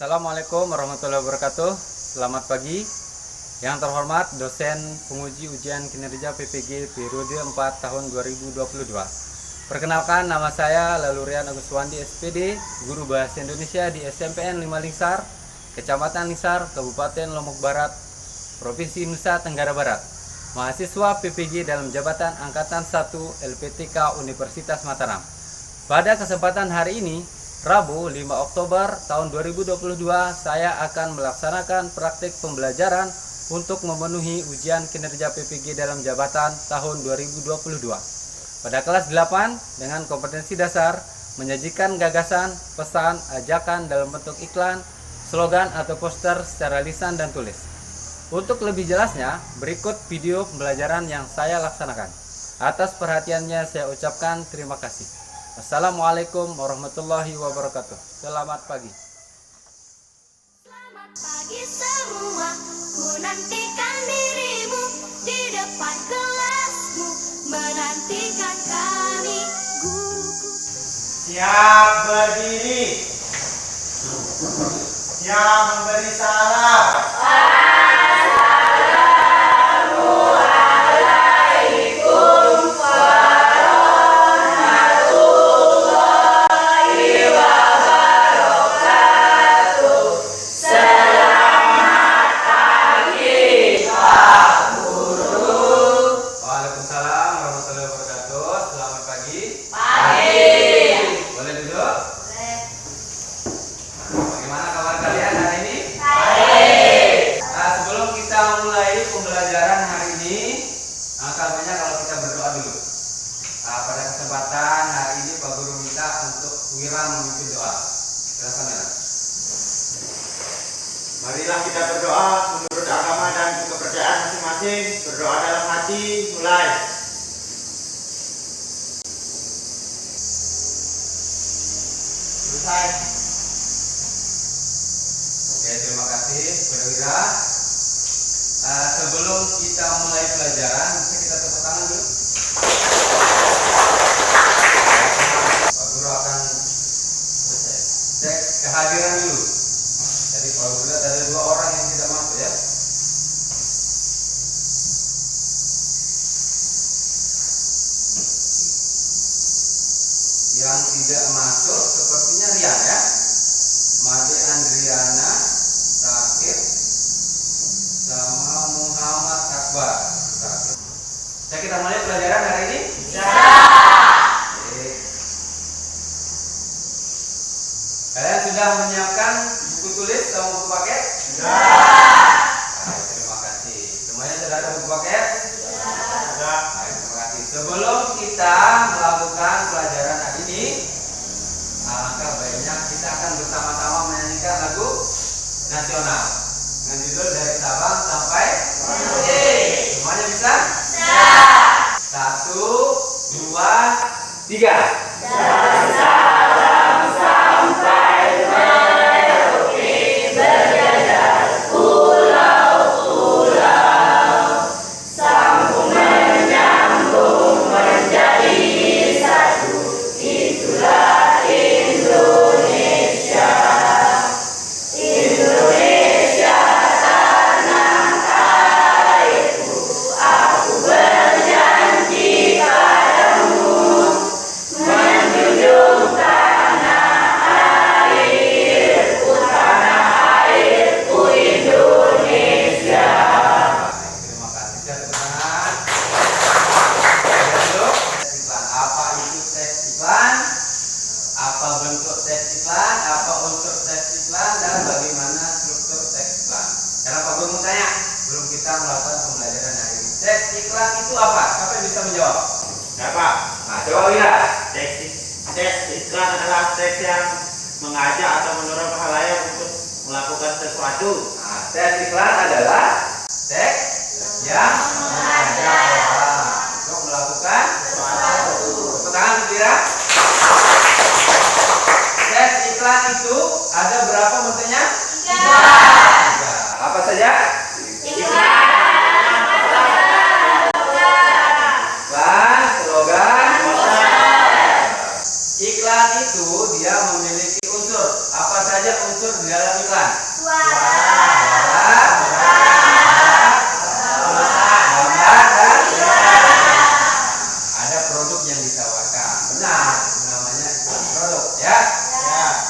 Assalamualaikum warahmatullahi wabarakatuh. Selamat pagi. Yang terhormat dosen penguji ujian kinerja PPG periode 4 tahun 2022. Perkenalkan, nama saya Lalurian Aguswandi SPD, guru bahasa Indonesia di SMPN 5 Lingsar, Kecamatan Lingsar, Kabupaten Lombok Barat, Provinsi Nusa Tenggara Barat. Mahasiswa PPG dalam jabatan Angkatan 1 LPTK Universitas Mataram. Pada kesempatan hari ini, Rabu 5 Oktober tahun 2022, saya akan melaksanakan praktik pembelajaran untuk memenuhi ujian kinerja PPG dalam jabatan tahun 2022. Pada kelas 8 dengan kompetensi dasar, menyajikan gagasan, pesan, ajakan dalam bentuk iklan, slogan atau poster secara lisan dan tulis. Untuk lebih jelasnya, berikut video pembelajaran yang saya laksanakan. Atas perhatiannya saya ucapkan terima kasih. Assalamualaikum warahmatullahi wabarakatuh. Selamat pagi. Selamat pagi semua, ku nantikan dirimu di depan kelasmu, menantikan kami guruku. Siap berdiri. Siap memberi salam. Waalaikumsalam warahmatullahi wabarakatuh. Selamat pagi. Boleh duduk? Bagaimana kabar kalian hari ini? Nah, sebelum kita mulai pembelajaran hari ini, alangkah baiknya kalau kita berdoa dulu. Pada kesempatan hari ini Pak Guru minta untuk Wira memimpin doa. Silakan Wira. Marilah kita berdoa menurut agama dan kepercayaan masing-masing. Berdoa dalam hati, mulai. Selesai. Oke, terima kasih kepada Wira. Sebelum kita mulai pelajaran, bisa kita tepuk tangan dulu. Pak Guru akan cek kehadiran dulu. Jadi Pak Guru lihat ada 2 orang yang tidak masuk ya. Yang tidak masuk sepertinya Rian ya. Made Andriana, Sakit, sama Muhammad Akbar. Saya kita mulai pelajaran hari ini? Oke. Kalian sudah menyiapkan buku tulis sama buku paket? Baik, terima kasih. Semuanya sudah ada buku paket? Sudah. Baik, terima kasih. Sebelum kita melakukan pelajaran hari ini, alangkah baiknya kita akan bersama-sama menyanyikan lagu nasional dengan judul Dari Sabang Sampai Merauke. Semuanya bisa? 1, 2, 3. Terima kasih. Saya tepuk tangan. Dulu, tes iklan. Apa itu tes iklan? Apa bentuk tes iklan? Apa unsur tes iklan? Dan bagaimana struktur tes iklan? Karena Pak Guru mau tanya, belum kita melakukan pembelajaran hari ini. Tes iklan itu apa? Siapa yang bisa menjawab? Dapat. Nah, coba Wira. Tes iklan adalah tes yang mengajak atau mendorong khalayak untuk melakukan sesuatu. Nah, tes iklan adalah tes yang mengajak orang untuk melakukan sesuatu. Tepuk tangan untuk Wira. Tes iklan itu ada berapa bentuknya? 3. Apa saja? Iklan, slogan, poster. Iklan itu dia memiliki unsur. Apa saja unsur unsur di dalam iklan? Suara. Ada produk yang ditawarkan. Benar, namanya iklan produk ya.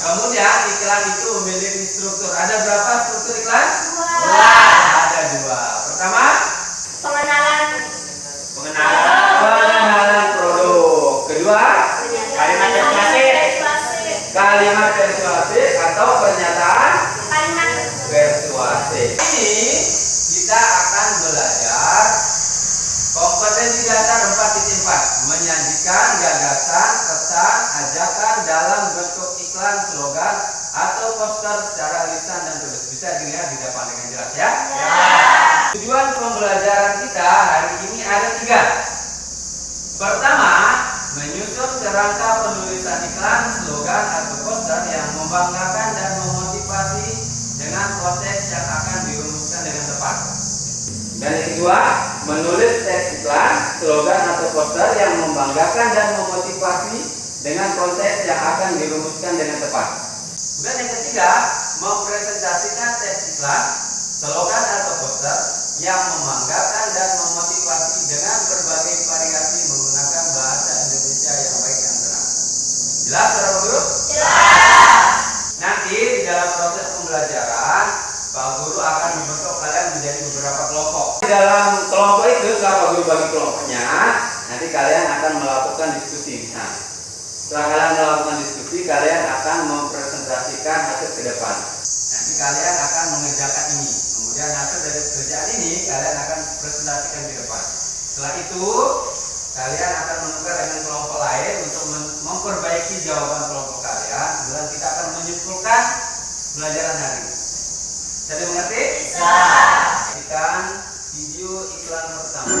Kemudian iklan itu memiliki struktur. Ada berapa struktur iklan? Ada dua. Pertama, Pengenalan. pengenalan produk. Kedua, Kalimat persuasif. kalimat persuasif atau pernyataan Kalimat. persuasif. Ini kita akan belajar kompetensi dasar 4.4, menyajikan gagasan, pesan, ajakan dalam bentuk iklan, slogan, atau poster secara lisan dan tulis. Bisa dilihat di depan dengan jelas ya. Tujuan pembelajaran kita hari ini ada 3. Pertama, menyusun kerangka penulisan iklan, slogan, atau poster yang membanggakan dan memotivasi dengan konteks yang akan dirumuskan dengan tepat. Dan yang kedua, menulis teks iklan, slogan, atau poster yang membanggakan dan memotivasi dengan konteks yang akan dirumuskan dengan tepat. Dan yang ketiga, mempresentasikan teks iklan, slogan, atau poster yang membanggakan dan memotivasi dengan berbagai variasi menggunakan bahasa Indonesia yang baik dan benar. Jelas, Saudara Guru? Nanti di dalam proses pembelajaran, Pak Guru akan membentuk kalian menjadi beberapa kelompok. Di dalam kelompok itu, setelah Pak Guru bagi kelompoknya, nanti kalian akan melakukan diskusi di sana. Setelah kalian melakukan diskusi, kalian akan mempresentasikan hasil ke depan. Nanti kalian akan mengerjakan ini. Kemudian hasil dari kerjaan ini kalian akan presentasikan di depan. Setelah itu, kalian akan menukar dengan kelompok lain untuk memperbaiki jawaban kelompok kalian. Dan kita akan menyimpulkan pelajaran hari ini. Jadi mengerti? Saksikan video iklan pertama.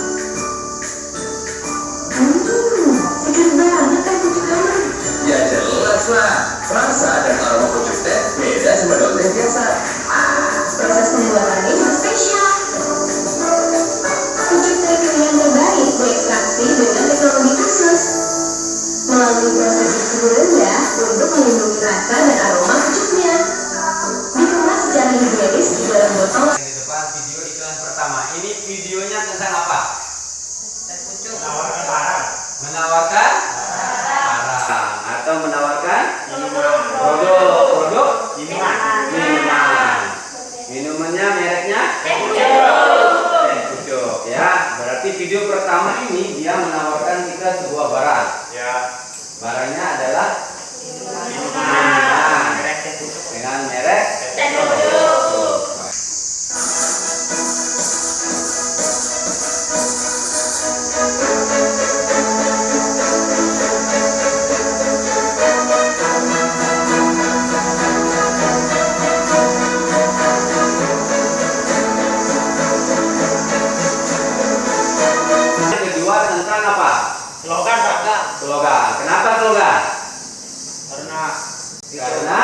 Segar banget teh pucuk kamu. Ya jelas lah, rasa dan aroma pucuk teh beda sama daun teh biasa. Proses pembuatannya juga spesial. Pucuk teh pilihan terbaik diekstraksi dengan teknologi khusus. Melalui proses suhu rendah untuk melindungi rasa dan aroma pucuknya. Dikemas secara higienis di dalam botol. Di depan video iklan pertama. Ini videonya tentang apa? Menawarkan barang. Menawarkan barang atau menawarkan produk minuman. Minumannya mereknya Teh Pucuk ya. Berarti video pertama ini dia menawarkan kita sebuah barang. Ya. Barangnya adalah Minuman. Merek Teh Pucuk. dengan merek Teh Pucuk. Yang kedua tentang apa? Slogan, Pak. Slogan. Kenapa slogan? Karena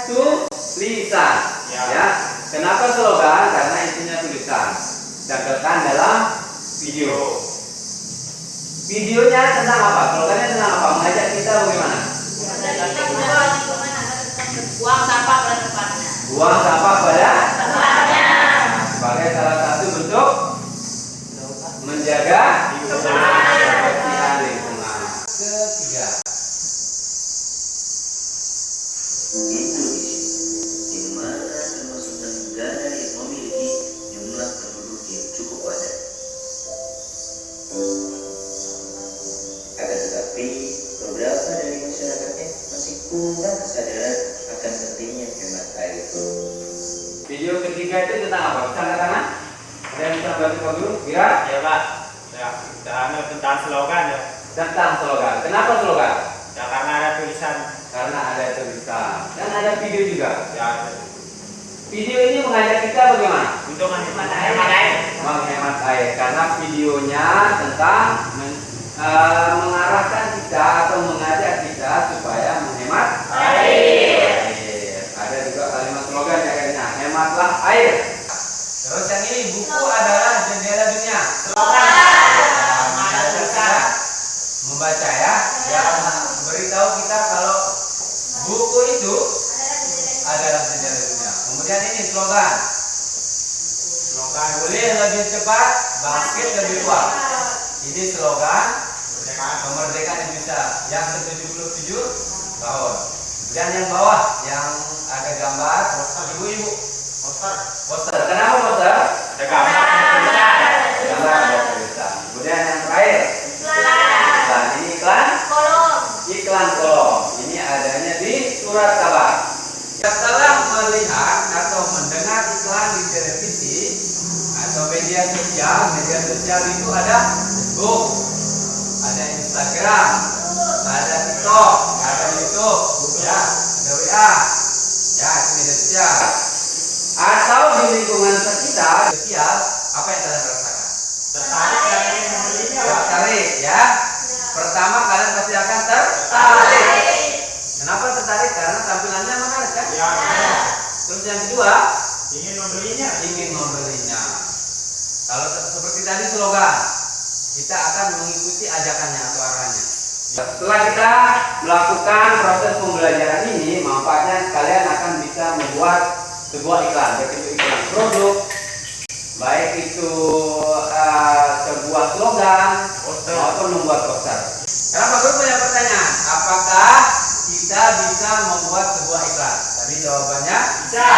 Tulisan. Ya. Ya. Kenapa slogan? Karena isinya tulisan. Catatkan dalam video. Videonya tentang apa? Slogannya tentang apa? Mengajak kita bagaimana? Buang sampah pada tempatnya. Buang sampah pada sebagai salah satu bentuk menjaga kebersihan lingkungan. Ketiga, Indonesia, di mana termasuk negara yang memiliki jumlah penduduk yang cukup padat. Akan tetapi, beberapa dari masyarakatnya masih kurang kesadaran akan pentingnya hemat air. video ketiga itu tentang apa? Bisa angkat tangan? Ada yang bisa bantu Pak Guru? Kira? ya Pak. Ya, tentang slogan ya. Tentang slogan. Kenapa slogan? Ya karena ada tulisan. Karena ada tulisan dan ada video juga. Ya, Video ini mengajak kita bagaimana? untuk menghemat air. Menghemat air karena videonya tentang mengarahkan kita atau mengajak kita supaya menghemat air. Ada juga kalimat slogan ya kayaknya, hematlah air. Terus yang ini, buku adalah jendela dunia. Membaca ya, beritahu kita kalau buku itu adalah jendela slogan. Boleh lebih cepat, bangkit lebih kuat. Ini slogan kemerdekaan Indonesia yang ke-77 tahun. Dan yang bawah yang ada gambar ibu-ibu. Poster. Kenapa poster? Ada gambar tulisan. Gambar ada tulisan. Kemudian yang terakhir. Iklan. Ini iklan. Iklan kolom. Ini adanya di surat kabar. Setelah melihat atau mendengar iklan di televisi atau media sosial itu ada Facebook, ada Instagram, ada TikTok, ada YouTube, ya, ada WA, ya, itu media sosial. Atau di lingkungan sekitar sosial, apa yang kalian rasakan? Tertarik dan ingin membelinya. Tertarik, ya. Pertama kalian pasti akan tertarik. Kenapa tertarik? Karena tampilannya menarik, kan? Ya. Terus yang kedua, Ingin membelinya. ingin membelinya. Kalau seperti tadi slogan, kita akan mengikuti ajakannya atau arahannya. Setelah kita melakukan proses pembelajaran ini, manfaatnya kalian akan bisa membuat sebuah iklan, baik itu iklan produk, baik itu sebuah slogan, maupun membuat poster. Sekarang Pak Guru punya pertanyaan, apakah kita bisa membuat sebuah iklan? Tadi jawabannya Bisa.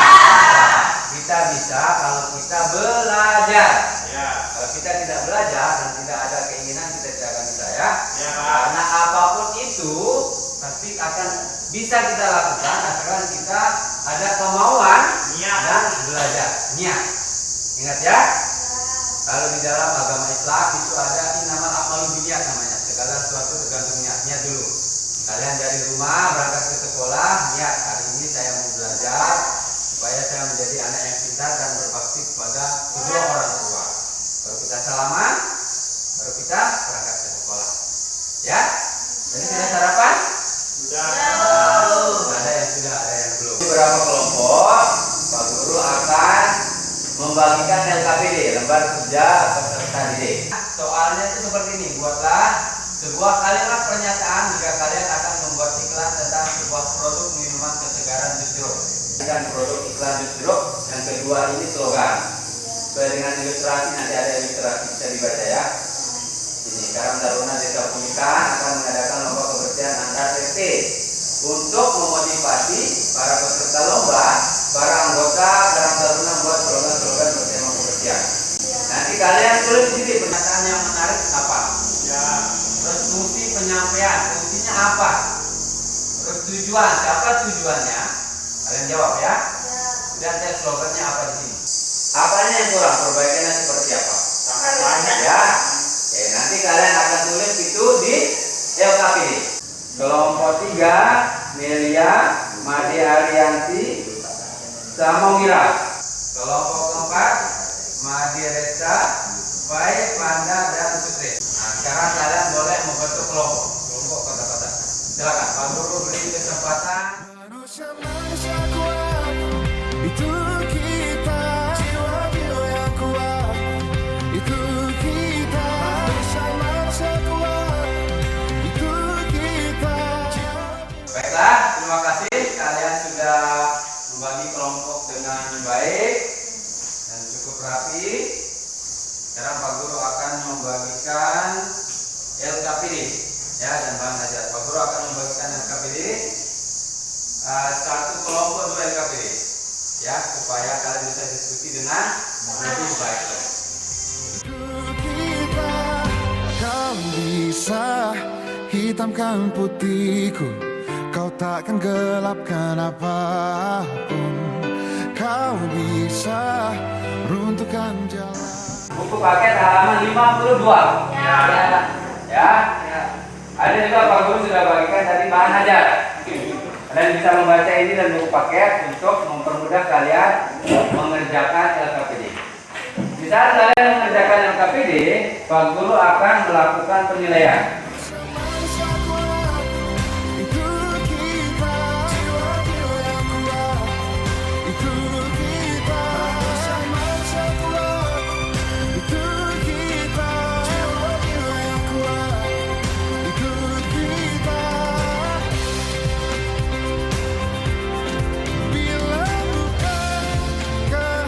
kita bisa kalau kita belajar. Ya. Kalau kita tidak belajar dan tidak ada keinginan, kita tidak akan bisa, ya. Ya, Pak. Karena apapun itu pasti akan bisa kita lakukan asalkan kita ada kemauan Niat. dan belajar. Niat. Ingat, ya. Kalau di dalam agama Islam itu ada innamal a'malu binniyat namanya. Segala sesuatu tergantung niatnya dulu. Kalian dari rumah berangkat ke sekolah, niat hari ini saya mau belajar supaya saya menjadi anak yang pintar dan berbakti kepada kedua orang tua. Baru kita salaman, baru kita berangkat ke sekolah. Ya? Jadi sudah sarapan? Sudah. Ada yang sudah, ada yang belum. Beberapa kelompok, Pak Guru akan membagikan LKPD, lembar kerja peserta didik. Soalnya itu seperti ini, buatlah sebuah kalimat pernyataan jika kalian akan membuat iklan tentang sebuah produk minuman kesegaran jus jeruk. Dan produk iklan jus jeruk, yang kedua ini slogan. Sesuai dengan ilustrasi, nanti ada ilustrasi bisa dibaca, ya. Ini Karang Taruna Desa Punikan akan mengadakan lomba kebersihan antar RT untuk memotivasi para peserta lomba, para anggota Karang Taruna membuat slogan-slogan bertema kebersihan. Nanti kalian tulis di sini pernyataan yang menarik apa? Ya. Terus fungsi penyampaian, fungsinya apa? Terus tujuan, siapa tujuannya? Kalian jawab, ya. Dan tes slogannya apa di sini? Apanya yang kurang? Perbaikannya seperti apa? Sangat banyak. Ya. Oke, nanti kalian akan tulis itu di LKPD. Kelompok 3, Melia, Made Arianti, sama Mira. Kelompok keempat, Made Reza, Fai, Panda, dan Sutri. Nah, sekarang kalian boleh membentuk kelompok kata-kata. Silakan, Pak Guru beri kesempatan. Manusia kuat, itu kita. Jiwa-jiwa yang kuat, itu kita. Manusia kuat, itu kita. Baiklah, terima kasih kalian sudah membagi kelompok dengan baik dan cukup rapi. Sekarang Pak Guru akan membagikan LKPD, ya, dan bahan nasihat. Pak Guru akan membagikan LKPD. Satu kelompok 2 LKPD, ya, supaya kalian bisa diskusi dengan lebih baik lagi. Itu kita. Kau bisa hitamkan putihku, kau takkan gelapkan apapun. Kau bisa runtuhkan jalan. Buku paket halaman 52. Ya. Ada juga Pak Guru sudah bagikan tadi bahan ajar. Kalian bisa membaca ini dan buku paket untuk mempermudah kalian mengerjakan LKPD. Di saat kalian mengerjakan LKPD, Pak Guru akan melakukan penilaian. Manusia kuat, itu kita. Jiwa-jiwa yang kuat, itu kita. Manusia kuat, itu kita. Jiwa-jiwa yang kuat, itu kita. Bila bukan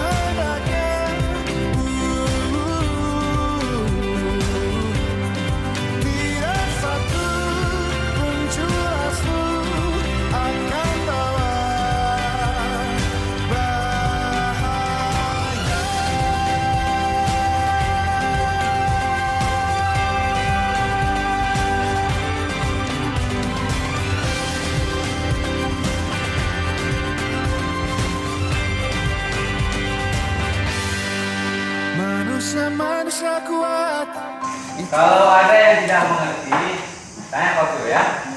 Kalau ada yang tidak mengerti, tanya kau dulu ya.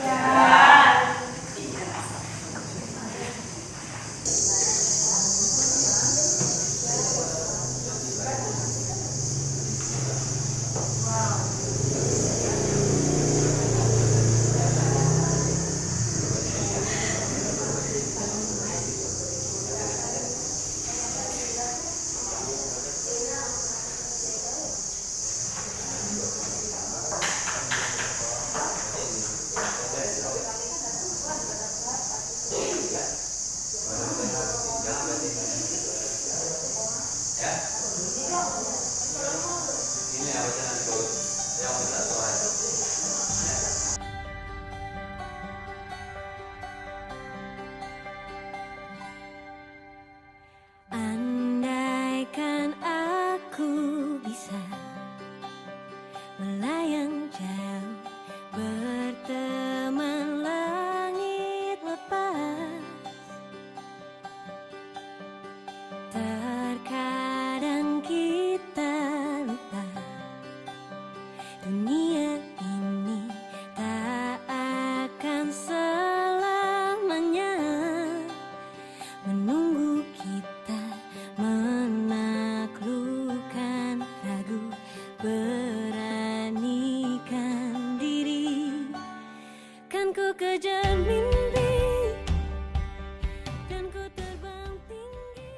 Ini apa yang minta suara. Andaikan aku bisa melayang jauh, berteman langit lepas. Terkadang kita lupa dunia ini tak akan selamanya menunggu kita menaklukkan ragu, beranikan diri. Kan ku kejar mimpi dan ku terbang tinggi.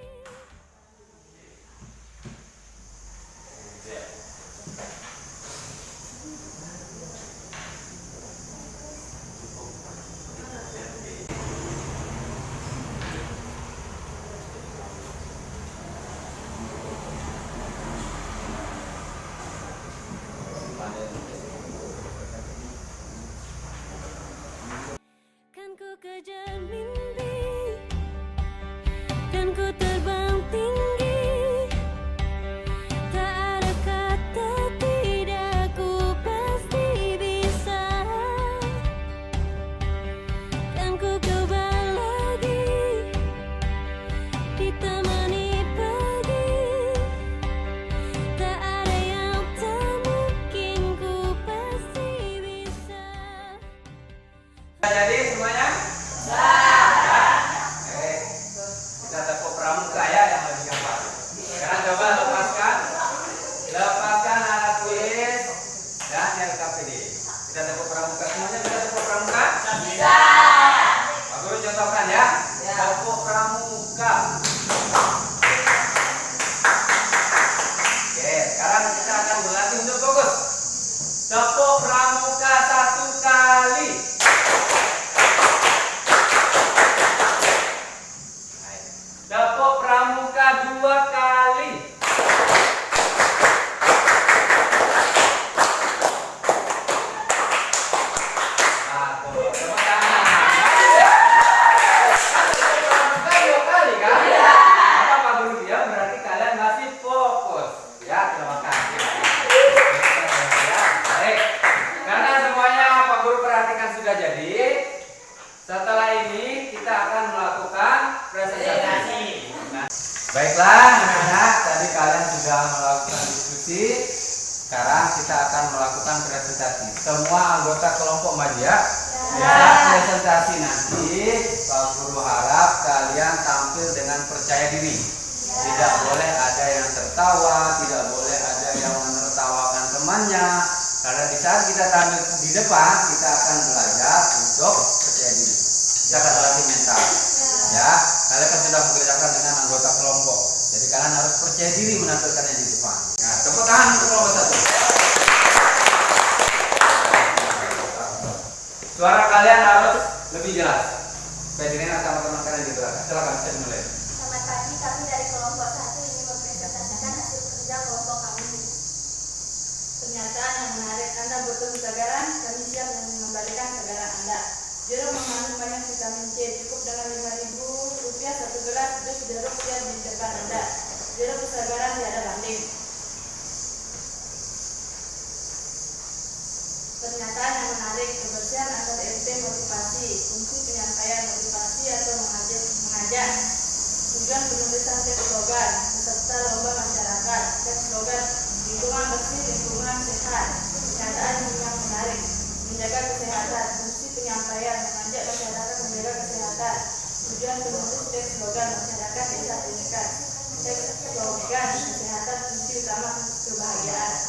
Kan ku kejar mimpi dan ku terbang tinggi. Tak ada kata tidak, ku pasti bisa. Kan ku coba lagi ditemani pagi. Tak ada yang tak mungkin, ku pasti bisa. Jadi semuanya? Oke. Kita tepuk pramuka ya yang lebih gampang. Sekarang coba lepaskan alat tulis dan LKPD. Kita tepuk pramuka semuanya, bisa tepuk pramuka? Bisa. Pak Guru contohkan ya. Tepuk pramuka. Oke, sekarang kita akan berlatih untuk fokus. Tepuk pramuka 1 kali. Tepuk pramuka 2 kali. Tepuk tangan. Tepuk pramuka 2 kali kan? Iya. Apa Pak Guru dia berarti kalian masih fokus. Ya, terima kasih. Ya, baik. Karena semuanya Pak Guru perhatikan sudah jadi. Setelah ini kita akan melakukan presentasi. Baiklah anak-anak, tadi kalian sudah melakukan diskusi. Sekarang kita akan melakukan presentasi. Semua anggota kelompok maju ya. Saat presentasi nanti, Pak Guru harap kalian tampil dengan percaya diri. Tidak boleh ada yang tertawa, tidak boleh ada yang menertawakan temannya. Karena di saat kita tampil di depan, kita akan belajar untuk percaya diri. Kita akan latih mental. Ya, kalian kan sudah mengerjakan dengan anggota kelompok. Jadi kalian harus percaya diri menampilkannya di depan. Nah, tepuk tangan untuk kelompok 1. Suara kalian harus lebih jelas. Pedrin atau teman-teman kalian di belakang. Silakan saya mulai. Selamat pagi, kami dari kelompok 1 ingin mempresentasikan hasil kerja kelompok kami. Pernyataan yang menarik, Anda butuh kesadaran, kami siap mengembalikan kesadaran Anda. Jeruk mengandung banyak vitamin C, cukup dengan Rp5.000 1 gelas, jus jeruk siap di depan Anda. Jeruk kesabaran tiada banding. Pernyataan yang menarik, kebersihan antar RT motivasi, fungsi penyampaian motivasi atau mengajak. Tujuan penulisan teks slogan, peserta lomba masyarakat, teks slogan lingkungan bersih, lingkungan sehat. pernyataan yang menarik, menjaga kesehatan, fungsi penyampaian, mengajak masyarakat menjaga kesehatan, tujuan penulis teks slogan masyarakat desa pendidikan, teks slogan kesehatan fungsi utama kebahagiaan.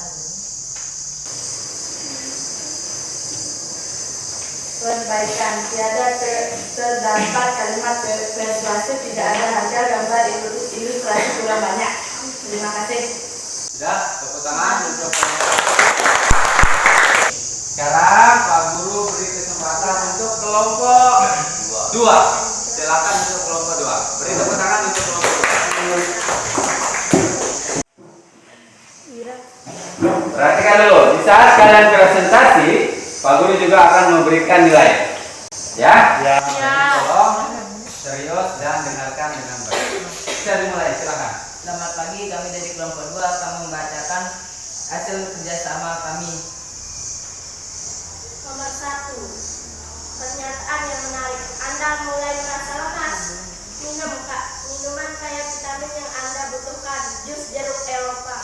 Perbaikan, tiada terdapat kalimat persuasif, tidak ada hasil gambar ilustrasi kurang banyak. Terima kasih. Sudah, tepuk tangan untuk sekarang Pak Guru beri kesempatan untuk kelompok 2. Silakan untuk kelompok 2. Beri tepuk tangan untuk kelompok 2. Perhatikan dulu, di saat kalian presentasi, Pak Guru juga akan memberikan nilai. Ya? Ya. Tolong serius dan dengarkan dengan baik. Bisa dimulai, silakan. Selamat pagi, kami dari kelompok 2 akan membacakan hasil kerjasama kami. Nomor 1. Pernyataan yang menarik. Anda mulai merasa lemas. Minum minuman kaya vitamin yang Anda butuhkan. Jus jeruk Eropa.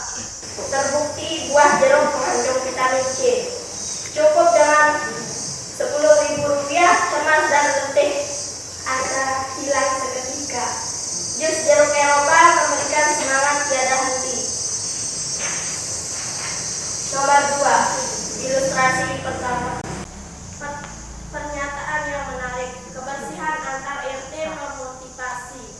Terbukti buah jeruk mengandung vitamin C. Cukup dengan Rp10.000, cemas dan letih Anda hilang seketika. Jus jeruk Eropa memberikan semangat tiada henti. Nomor 2. Ilustrasi pertama. Pernyataan yang menarik. Kebersihan antar RT memotivasi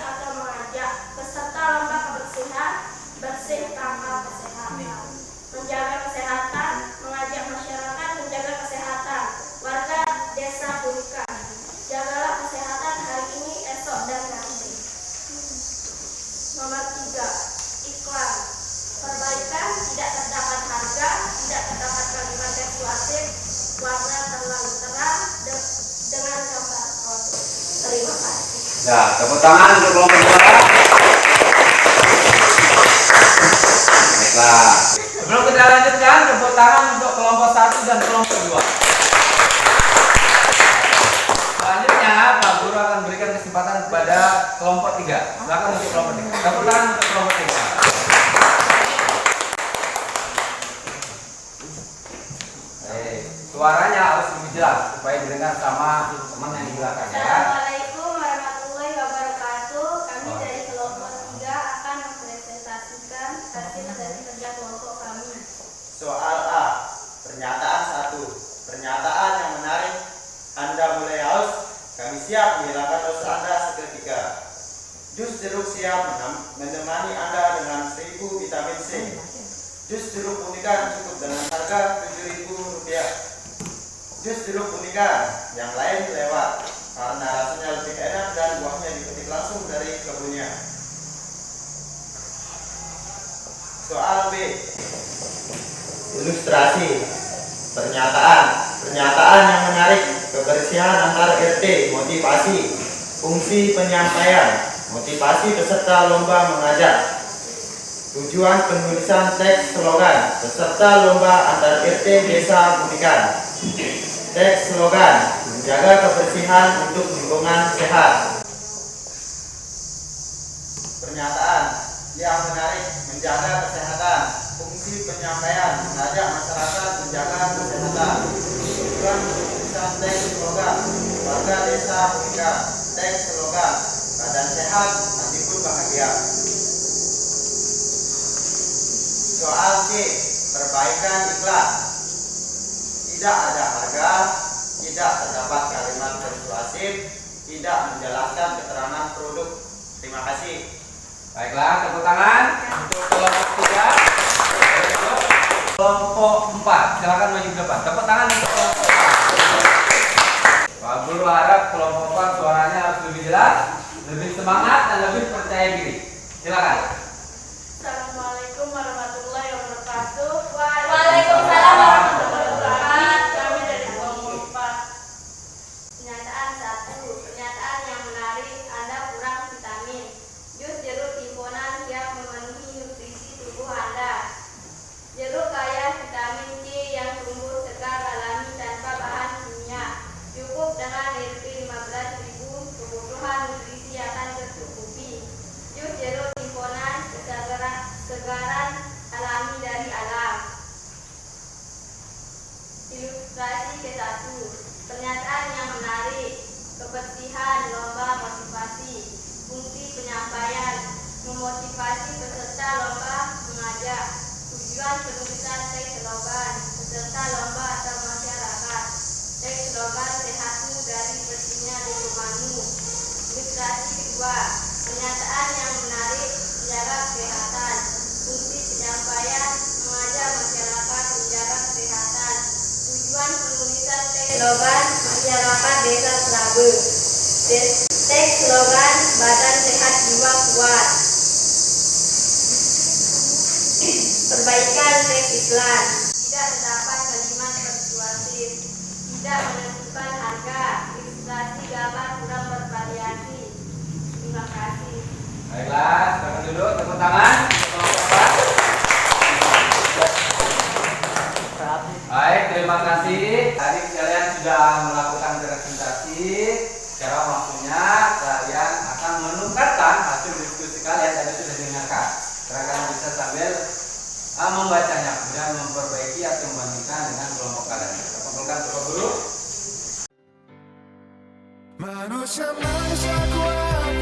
atau mengajak peserta lomba kebersihan bersih tanpa kesehatan. Menjaga kesehatan, mengajak masyarakat menjaga kesehatan. Warga desa Bunikan, jagalah kesehatan hari ini, esok dan nanti. Nomor 3. Iklan. Perbaikan, tidak terdapat harga, tidak terdapat kalimat persuasif, warna terlalu terang dengan gambar produk. Terima kasih. Ya, tepuk tangan untuk kelompok 2. Baiklah. Sebelum kita lanjutkan, tepuk tangan untuk kelompok 1 dan kelompok 2. Selanjutnya, Pak Guru akan berikan kesempatan kepada kelompok 3. Silakan untuk kelompok 3. Tepuk tangan untuk kelompok 3. Suaranya harus lebih jelas supaya didengar sama teman yang di belakang ya. Assalamualaikum warahmatullahi wabarakatuh. Kami dari kelompok 3 akan mempresentasikan hasil dari kerja kelompok kami. Soal A. Pernyataan 1. Pernyataan yang menarik. Anda mulai haus, kami siap menghilangkan haus Anda seketika. Jus jeruk siap menemani Anda dengan 1000 vitamin C. Jus jeruk Bunikan cukup dengan harga Rp7.000. Jus jeruk Bunikan, yang lain lewat karena rasanya lebih enak dan buahnya dipetik langsung dari kebunnya. Soal B. Ilustrasi. Pernyataan yang menarik. Kebersihan antar RT, motivasi. Fungsi penyampaian, motivasi peserta lomba mengajak. Tujuan penulisan teks slogan, peserta lomba antar RT desa Bunikan. Teks slogan, menjaga kebersihan untuk lingkungan sehat. Pernyataan yang menarik, menjaga kesehatan. Fungsi penyampaian, mengajak masyarakat menjaga kesehatan. Tujuan penulisan teks slogan, warga desa Bunikan. Teks slogan, badan sehat, hati pun bahagia. Soal C. Perbaikan iklan. Tidak ada harga, tidak terdapat kalimat persuasif, tidak menjelaskan keterangan produk. Terima kasih. Baiklah, tepuk tangan untuk kelompok 3. Kelompok 4, silakan maju ke depan. Tepuk tangan untuk kelompok 4. Pak Guru harap kelompok 4 suaranya harus lebih jelas, lebih semangat dan lebih percaya diri. Silakan. Assalamualaikum warahmatullahi wabarakatuh. Waalaikumsalam warahmatullahi wabarakatuh. Kami dari kelompok 4. Pernyataan 1. Pernyataan yang menarik. Anda kurang vitamin. Jus jeruk himpunan siap memenuhi nutrisi tubuh Anda. Jeruk kaya vitamin C yang tumbuh segar alami tanpa bahan kimia. Cukup dengan Rp15.000, kebutuhan nutrisi akan tercukupi. Jus jeruk himpunan Ilustrasi ke-1. Pernyataan yang menarik. Kebersihan, lomba motivasi. Fungsi penyampaian. Memotivasi peserta lomba mengajak. Tujuan penulisan teks slogan. Peserta lomba atau masyarakat. Teks slogan sehatmu dari bersihnya lingkunganmu. Ilustrasi kedua. Pernyataan yang menarik. Menjaga kesehatan. Fungsi penyampaian. Mengajak masyarakat menjaga kesehatan. Tujuan penulisan teks slogan masyarakat desa Selabe. Teks slogan badan sehat jiwa kuat. Perbaikan teks iklan. Tidak terdapat kalimat persuasif. Tidak menentukan harga. Ilustrasi gambar kurang bervariasi. Terima kasih. Baiklah, silakan duduk, tepuk tangan. Baik, terima kasih. Tadi kalian sudah melakukan presentasi. Secara waktunya kalian akan menukarkan hasil diskusi kalian tadi sudah dengarkan. Karena kalian bisa sambil membacanya, kemudian memperbaiki atau membandingkan dengan kelompok kalian. Kita kumpulkan kelompok dulu. Manusia kuat,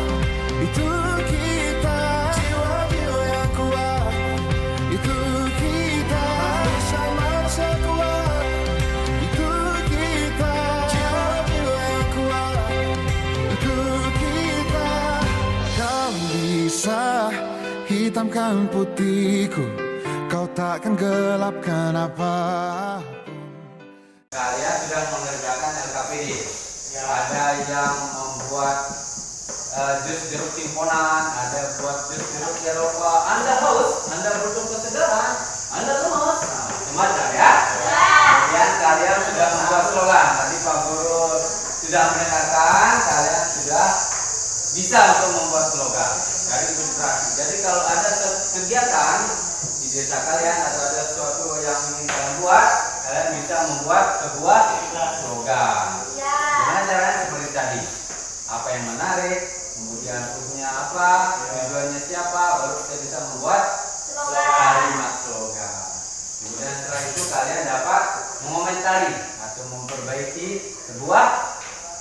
itu kita. Jiwa yang kuat, itu kita. Manusia kuat, itu kita. Jiwa yang kuat, itu kita. Kau bisa hitamkan putihku, kau takkan gelapkan apapun. Kalian sudah mengerjakan LKPD. Ada yang membuat jus jeruk timponan, ada buat jus jeruk Eropa. Anda haus, Anda butuh kesegaran, Anda lemas, nah, macam-macam ya. Kemudian kalian sudah membuat slogan. Tadi Pak Guru sudah mendengarkan, kalian sudah bisa untuk membuat slogan dari ilustrasi. Jadi kalau ada kegiatan di desa kalian atau ada sesuatu yang ingin kalian buat, kalian bisa membuat sebuah slogan. Gimana caranya? Seperti tadi, apa yang menarik, kemudian punya apa, tujuannya siapa, baru kita bisa membuat kalimat slogan. Kemudian setelah itu kalian dapat mengomentari atau memperbaiki sebuah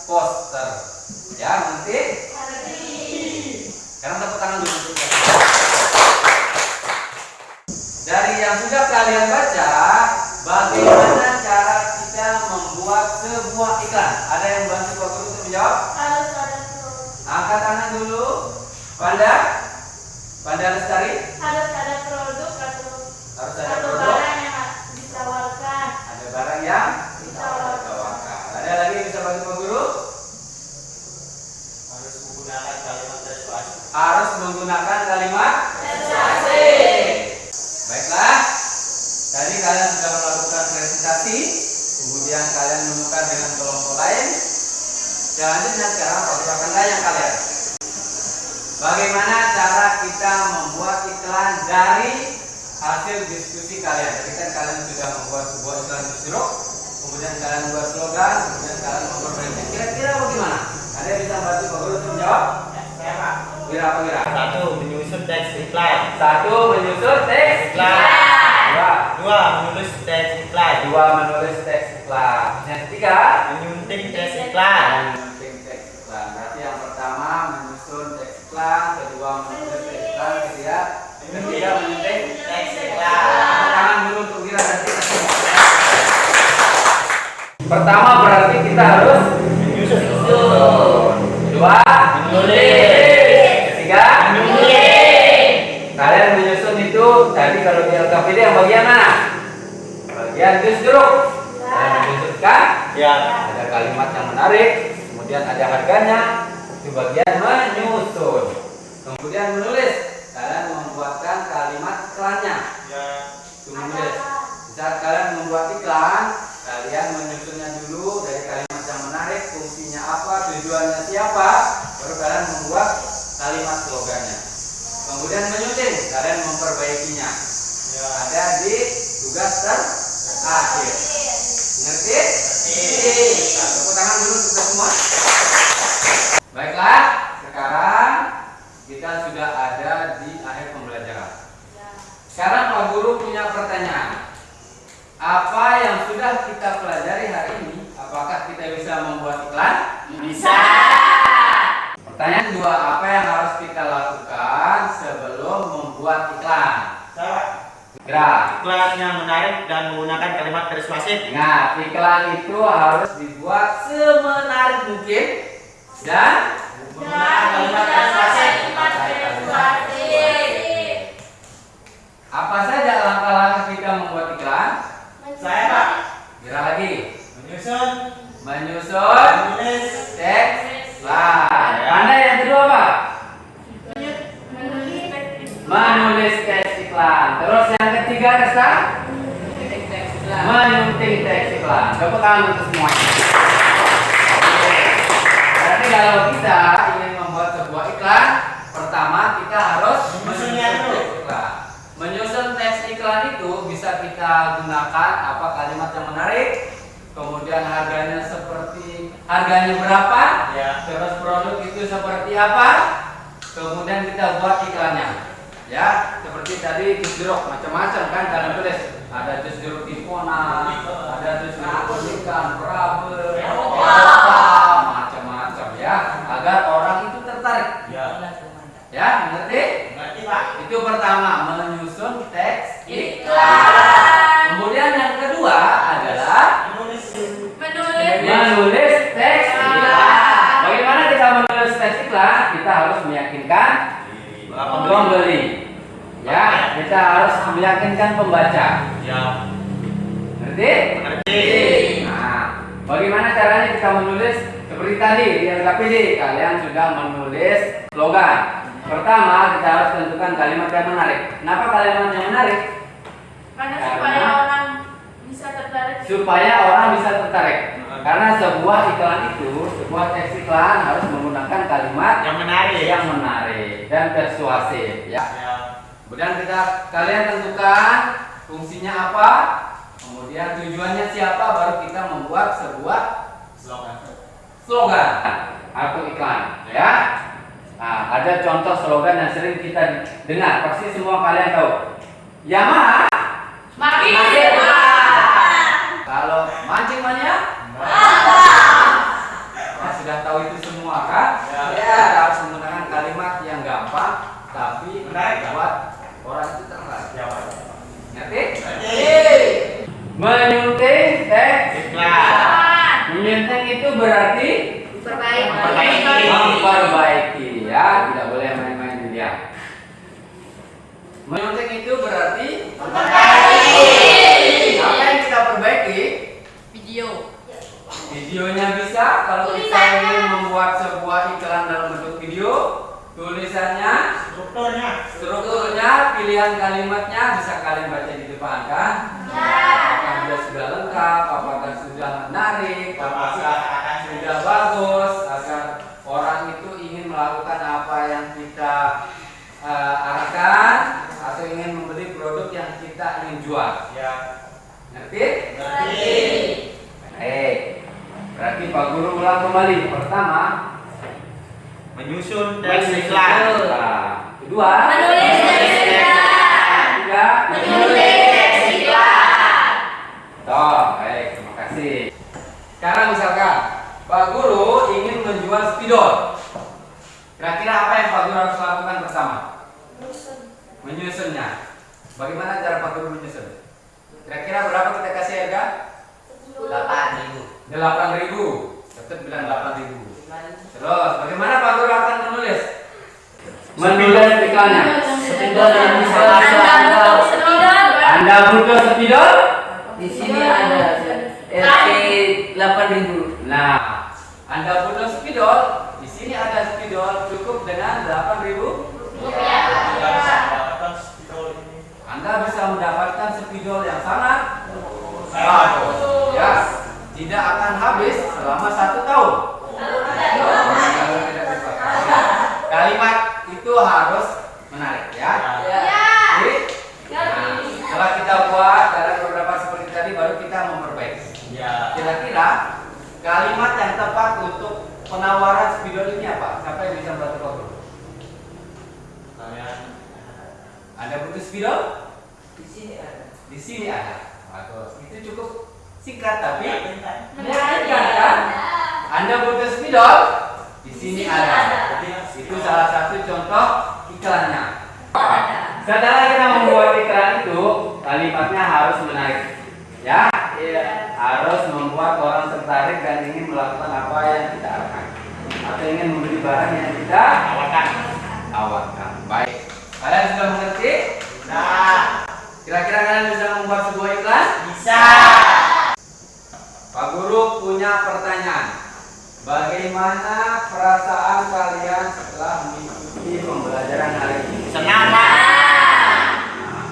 poster. Ya, nanti. Sekarang tepuk tangan dulu. Dari yang sudah kalian baca, bagaimana cara kita membuat sebuah iklan? Ada yang bantu Pak Guru untuk menjawab? Harus ada Angkat tangan dulu. Panda Lestari. harus ada produk atau Harus ada produk. barang yang ditawarkan. Ada barang yang ditawarkan. Ada lagi yang bisa bantu Pak Guru? Harus menggunakan kalimat persuasif. Harus menggunakan kalimat persuasi. Baiklah. Tadi kalian sudah melakukan presentasi, kemudian kalian menukar dengan kelompok lain. Selanjutnya sekarang Pak Guru akan tanya kalian, bagaimana cara kita membuat iklan dari hasil diskusi kalian? Jadi kan kalian sudah membuat sebuah iklan jus jeruk, kemudian kalian membuat slogan, kemudian kalian memperbaiki. Kira-kira bagaimana? Ada yang bisa bantu Pak Guru untuk menjawab? Ya, Pak. Wira apa Wira? 1. Menyusun teks iklan. 1. Menyusun teks Iklan. 2. Menulis teks iklan. 2. Menulis teks iklan. Yang ketiga, Menyunting teks iklan. menyunting teks iklan. Berarti yang pertama menyusun teks iklan, kedua menulis teks iklan, ketiga menyunting Teks iklan. Tangan dulu untuk Wira dan kita semua. Pertama berarti kita harus Menyusun. Kedua, Menulis. ketiga, kalian menyusun itu tadi kalau di LKPD yang bagian mana? Bagian jus jeruk. Kalian menyusunkan. Ya. Ada kalimat yang menarik, kemudian ada harganya, itu bagian menyusun. Kemudian menulis, kalian membuatkan kalimat iklannya, Ya. itu menulis. Saat kalian membuat iklan, kalian menyusunnya dulu dari kalimat yang menarik, fungsinya apa, tujuannya siapa, baru kalian membuat kalimat slogannya. Kemudian menyunting, kalian memperbaikinya. Ya. Ada di tugas terakhir. Ngerti? Nah, tepuk tangan dulu kita semua. Baiklah, sekarang kita sudah ada di akhir pembelajaran. Sekarang Pak Guru punya pertanyaan. Apa yang sudah kita pelajari hari ini, apakah kita bisa membuat iklan? Bisa. Pertanyaan kedua, apa yang harus kita lakukan sebelum membuat iklan? Salah. Gerak. Iklan yang menarik dan menggunakan kalimat persuasif. Ingat, iklan itu harus dibuat semenarik mungkin dan Menggunakan kalimat persuasif. apa saja langkah-langkah kita membuat iklan? Saya Pak. Gerak lagi. Menyusun. Menyusun teks iklan. Anda yang kedua apa? Menulis teks iklan. Terus yang ketiga Resta? Menyunting teks iklan. Tepuk tangan untuk semuanya. Berarti kalau kita ingin membuat sebuah iklan, pertama kita harus Menyusunnya dulu. teks iklan. Menyusun teks iklan itu bisa kita gunakan apa kalimat yang menarik, kemudian harganya berapa, Ya. terus produk itu seperti apa, kemudian kita buat iklannya. Ya, seperti tadi jus jeruk macam-macam kan dalam tulis. Ada jus jeruk Tipona, ada jus jeruk ikan, berabe, macam-macam ya, agar orang itu tertarik. Ya. Ya, ngerti? Berarti Pak. Itu pertama, menyusun teks iklan. Kemudian yang kedua adalah Menulis. menulis teks iklan. Bagaimana kita menulis teks iklan? Kita harus meyakinkan pembeli. Ya, kita harus meyakinkan pembaca. Ya. Ngerti? Ngerti. Nah, bagaimana caranya kita menulis? Seperti tadi di LKPD, kalian sudah menulis slogan. Pertama, kita harus tentukan kalimat yang menarik. Kenapa kalimat yang menarik? Karena Karena- supaya orang bisa tertarik. Supaya orang bisa tertarik. Karena sebuah iklan itu, sebuah teks iklan harus menggunakan kalimat Yang menarik. dan persuasif. Ya. Ya. Kemudian kalian tentukan fungsinya apa, kemudian tujuannya siapa, baru kita membuat sebuah slogan atau iklan. Ya. Nah, ada contoh slogan yang sering kita dengar, pasti semua kalian tahu. Yamaha. Makin Kalau mancing mania. Nah, sudah tahu itu semua kan? Ya. Kita harus menggunakan kalimat yang gampang tapi Menarik. membuat orang itu tertarik. Ya, Pak. Ngerti? Menyunting teks Iklan. Menyunting itu berarti memperbaiki ya, tidak boleh main-main di dia. Menyunting itu berarti apa yang kita perbaiki? Videonya bisa, kalau kita ingin membuat sebuah iklan dalam bentuk video, tulisannya, strukturnya, pilihan kalimatnya bisa kalian baca di depan kan? Apakah sudah lengkap, apakah sudah menarik, apakah sudah bagus, agar orang itu ingin melakukan apa yang kita arahkan atau ingin membeli produk yang kita ingin jual. Ya. Ngerti? Berarti Pak Guru ulang kembali. Pertama, Menyusun teks iklan. Kedua, Menulis teks iklan. Ketiga, baik, terima kasih. Sekarang misalkan Pak Guru ingin menjual spidol. Kira-kira apa yang Pak Guru harus lakukan pertama? Menyusunnya. Bagaimana cara Pak Guru menyusun? Kira-kira berapa kita kasih harga? 8.000. Tetap bilang 8.000. Terus, bagaimana Pak Guru akan menulis? Menulis iklannya. Anda butuh spidol? Di sini ada RT 8.000. Nah, Anda butuh spidol? Di sini ada spidol cukup dengan 8.000. Anda bisa mendapatkan spidol yang sangat bagus. Ya, tidak akan habis selama 1 tahun. Kalimat itu harus menarik ya. Jadi, setelah kita buat dalam beberapa seperti tadi, baru kita memperbaiki. Ya. Kira-kira kalimat yang tepat untuk penawaran spidol ini apa? Siapa yang bisa membantu Pak Guru? Anda butuh spidol? Di sini ada. Di sini ada. Bagus. Itu cukup. singkat tapi menyenangkan kan? Anda butuh spidol? Di sini ada. Itu salah satu contoh iklannya. Setelah kita membuat iklan itu, kalimatnya harus menarik. Ya, harus membuat orang tertarik dan ingin melakukan apa yang kita arahkan, atau ingin membeli barang yang kita tawarkan. Baik, kalian sudah mengerti? Nah, Kira-kira kalian bisa membuat sebuah iklan? bisa. Pak Guru punya pertanyaan. Bagaimana perasaan kalian setelah mengikuti pembelajaran hari ini? Senang, Pak.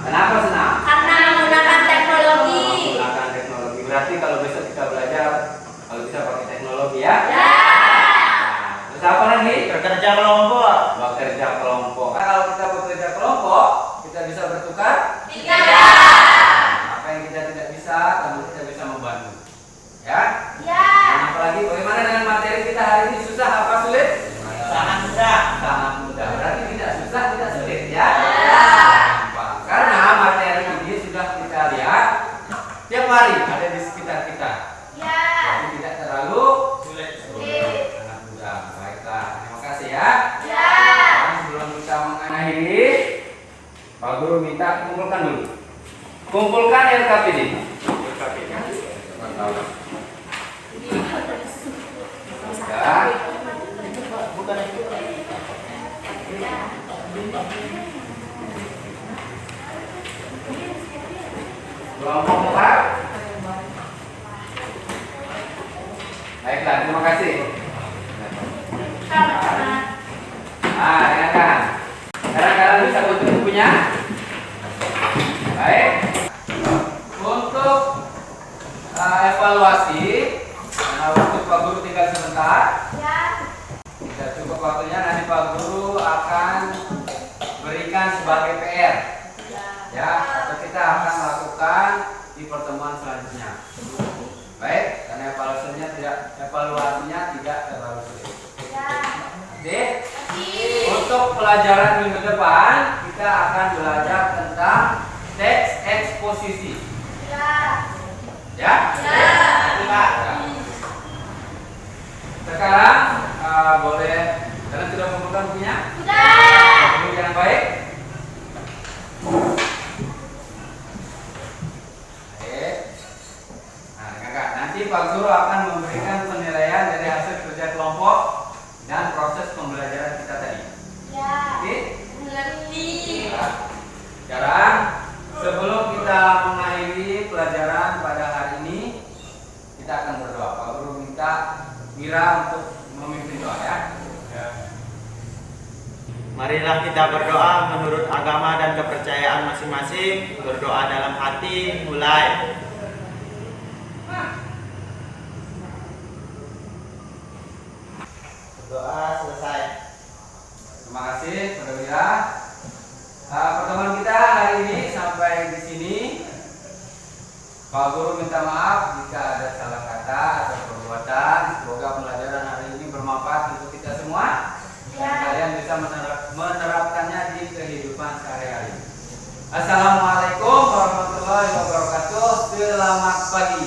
Kenapa senang? Karena menggunakan teknologi. Menggunakan teknologi. Berarti kalau besok kita belajar, kalau bisa pakai teknologi ya? Ya. Terus apa lagi? Bekerja kelompok. Bekerja kelompok. Nah, kalau kita bekerja kelompok, kita bisa bertukar. Apa yang kita tidak bisa, kamu kita bisa membantu. Ya? Dan apalagi bagaimana dengan materi kita hari ini, susah apa sulit? Sangat mudah. Sangat mudah. Berarti tidak susah, tidak sulit ya? Gampang. Karena materi ini sudah kita lihat tiap hari ada di sekitar kita. Jadi tidak terlalu Sulit. sangat mudah. Baiklah, terima kasih ya. Dan sebelum kita mengakhiri, Pak Guru minta kumpulkan dulu. Kumpulkan LKPD. Ya. Kelompok 4. Baiklah, terima kasih. Dengarkan. Sekarang kalian bisa tutup bukunya. Baik. Untuk evaluasi, karena waktu Pak Guru tinggal sebentar. Tidak cukup waktunya, nanti Pak Guru akan berikan sebagai PR. Ya, atau kita akan lakukan di pertemuan selanjutnya. Baik, karena evaluasinya tidak terlalu sulit. Jadi, untuk pelajaran minggu depan kita akan belajar tentang teks eksposisi. Ya? Ya. Sekarang boleh kalian sudah kumpulkan bukunya? Buku yang baik. Nah, nanti Pak Guru akan memberikan penilaian dari hasil kerja kelompok dan proses pembelajaran kita tadi. Oke? Sekarang sebelum kita mengakhiri pelajaran pada hari ini, kita akan berdoa. Pak Guru minta Mira untuk memimpin doa ya. Marilah kita berdoa menurut agama dan kepercayaan masing-masing. Berdoa dalam hati, mulai. Doa selesai. Terima kasih, Saudara Mira. Pertemuan kita hari ini sampai di sini. Pak Guru minta maaf jika ada salah kata atau perbuatan. Semoga pembelajaran hari ini bermanfaat untuk kita semua. Dan kalian bisa menerapkannya di kehidupan sehari-hari. Assalamualaikum warahmatullahi wabarakatuh. Selamat pagi.